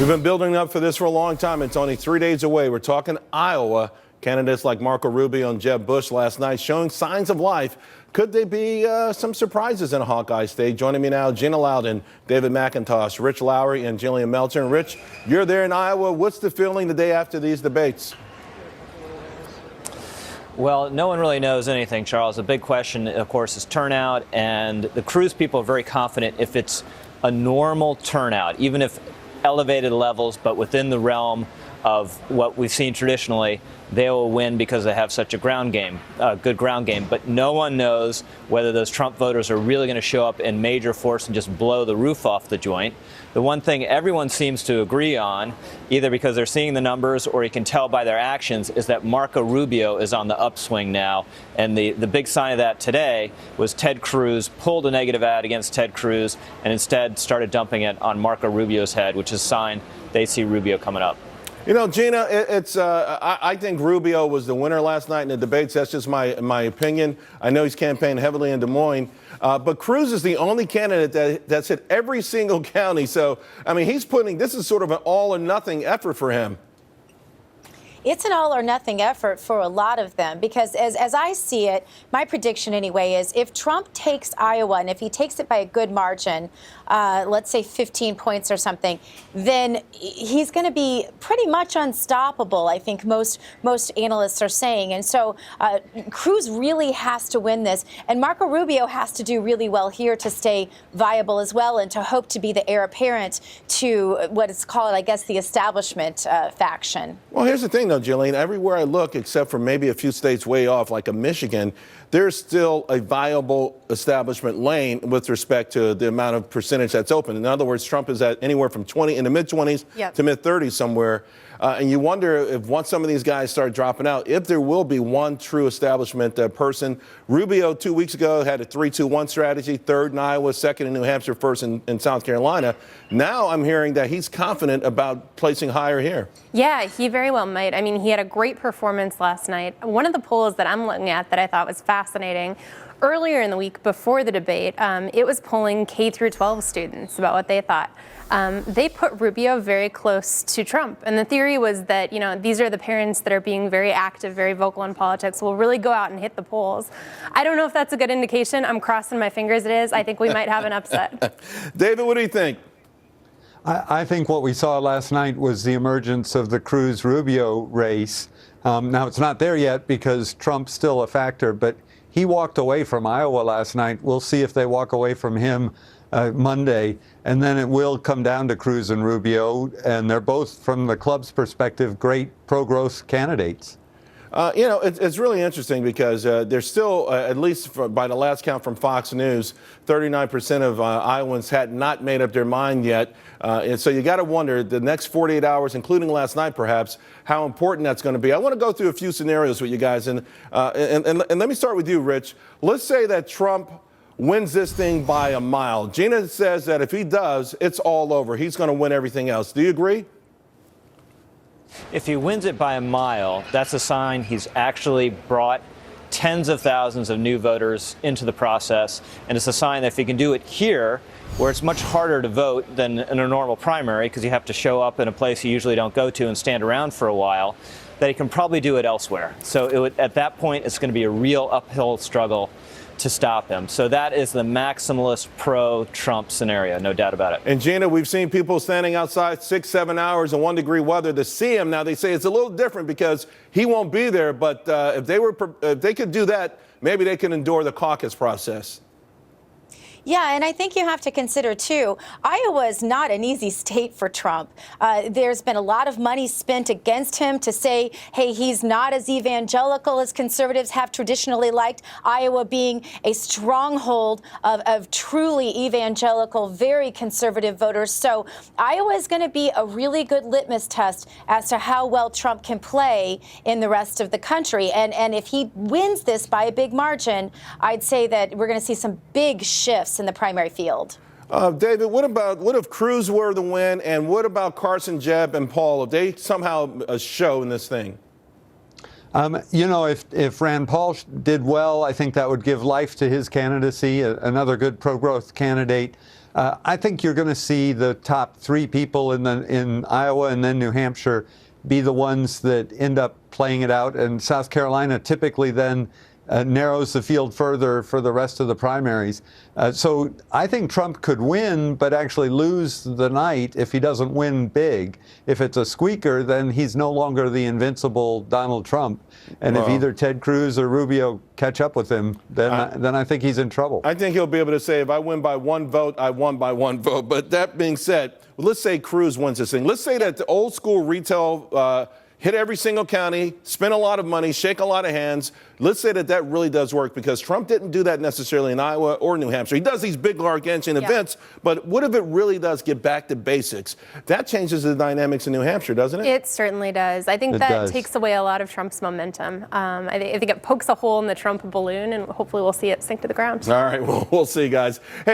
We've been building up for this for a long time. It's only 3 days away. We're talking Iowa. Candidates like Marco Rubio and Jeb Bush last night showing signs of life. Could they be some surprises in a Hawkeye state? Joining me now, Gina Loudon, David McIntosh, Rich Lowry, and Jillian Melchior. And Rich, you're there in Iowa. What's the feeling the day after these debates? Well, no one really knows anything, Charles. The big question, of course, is turnout. And the Cruz people are very confident if it's a normal turnout, even if elevated levels, but within the realm of what we've seen traditionally, they will win because they have such a good ground game. But no one knows whether those Trump voters are really going to show up in major force and just blow the roof off the joint. The one thing everyone seems to agree on, either because they're seeing the numbers or you can tell by their actions, is that Marco Rubio is on the upswing now. And the big sign of that today was Ted Cruz pulled a negative ad against Ted Cruz and instead started dumping it on Marco Rubio's head, which is a sign they see Rubio coming up. You know, Gina, I think Rubio was the winner last night in the debates. That's just my opinion. I know he's campaigned heavily in Des Moines. But Cruz is the only candidate that's hit every single county. So, I mean, this is sort of an all or nothing effort for him. It's an all or nothing effort for a lot of them, because as I see it, my prediction anyway is if Trump takes Iowa, and if he takes it by a good margin, let's say 15 points or something, then he's going to be pretty much unstoppable, I think most analysts are saying. And so Cruz really has to win this. And Marco Rubio has to do really well here to stay viable as well and to hope to be the heir apparent to what is called, I guess, the establishment faction. Well, here's the thing, though, Jillian. Everywhere I look, except for maybe a few states way off, like a Michigan, there's still a viable establishment lane with respect to the amount of percentage that's open. In other words, Trump is at anywhere from 20 in the mid-20s to mid-30s somewhere. And you wonder if once some of these guys start dropping out, if there will be one true establishment person. Rubio 2 weeks ago had a 3-2-1 strategy, third in Iowa, second in New Hampshire, first in South Carolina. Now I'm hearing that he's confident about placing higher here. Yeah, he very well might. I mean, he had a great performance last night. One of the polls that I'm looking at that I thought was fascinating, earlier in the week before the debate, it was polling K through 12 students about what they thought. They put Rubio very close to Trump. And the theory was that, you know, these are the parents that are being very active, very vocal in politics, will really go out and hit the polls. I don't know if that's a good indication. I'm crossing my fingers it is. I think we might have an upset. David, what do you think? I think what we saw last night was the emergence of the Cruz-Rubio race. Now, it's not there yet because Trump's still a factor, but he walked away from Iowa last night. We'll see if they walk away from him Monday, and then it will come down to Cruz and Rubio, and they're both, from the club's perspective, great pro-growth candidates. You know, it's really interesting because there's still, at least by the last count from Fox News, 39% of Iowans had not made up their mind yet. And so you got to wonder the next 48 hours, including last night perhaps, how important that's going to be. I want to go through a few scenarios with you guys. And let me start with you, Rich. Let's say that Trump wins this thing by a mile. Gina says that if he does, it's all over. He's going to win everything else. Do you agree? If he wins it by a mile, that's a sign he's actually brought tens of thousands of new voters into the process. And it's a sign that if he can do it here, where it's much harder to vote than in a normal primary because you have to show up in a place you usually don't go to and stand around for a while, that he can probably do it elsewhere. So at that point, it's going to be a real uphill struggle to stop him. So that is the maximalist pro-Trump scenario, no doubt about it. And Gina, we've seen people standing outside 6-7 hours in 1-degree weather to see him. Now they say it's a little different because he won't be there. But if they could do that, maybe they can endure the caucus process. Yeah, and I think you have to consider, too, Iowa is not an easy state for Trump. There's been a lot of money spent against him to say, hey, he's not as evangelical as conservatives have traditionally liked, Iowa being a stronghold of truly evangelical, very conservative voters. So Iowa is going to be a really good litmus test as to how well Trump can play in the rest of the country. And if he wins this by a big margin, I'd say that we're going to see some big shifts in the primary field. David, what if Cruz were the win, and what about Carson, Jeb, and Paul? If they somehow show in this thing? You know, if Rand Paul did well, I think that would give life to his candidacy, another good pro-growth candidate. I think you're going to see the top 3 people in Iowa and then New Hampshire be the ones that end up playing it out, and South Carolina typically then narrows the field further for the rest of the primaries. So I think Trump could win, but actually lose the night if he doesn't win big. If it's a squeaker, then he's no longer the invincible Donald Trump. And if either Ted Cruz or Rubio catch up with him, then I think he's in trouble. I think he'll be able to say, if I win by 1 vote, I won by 1 vote. But that being said, let's say Cruz wins this thing. Let's say that the old school retail hit every single county, spend a lot of money, shake a lot of hands. Let's say that that really does work, because Trump didn't do that necessarily in Iowa or New Hampshire. He does these big gargantuan events, but what if it really does get back to basics? That changes the dynamics in New Hampshire, doesn't it? It certainly does. I think that takes away a lot of Trump's momentum. I think it pokes a hole in the Trump balloon, and hopefully we'll see it sink to the ground. All right, well, we'll see, guys. Hey.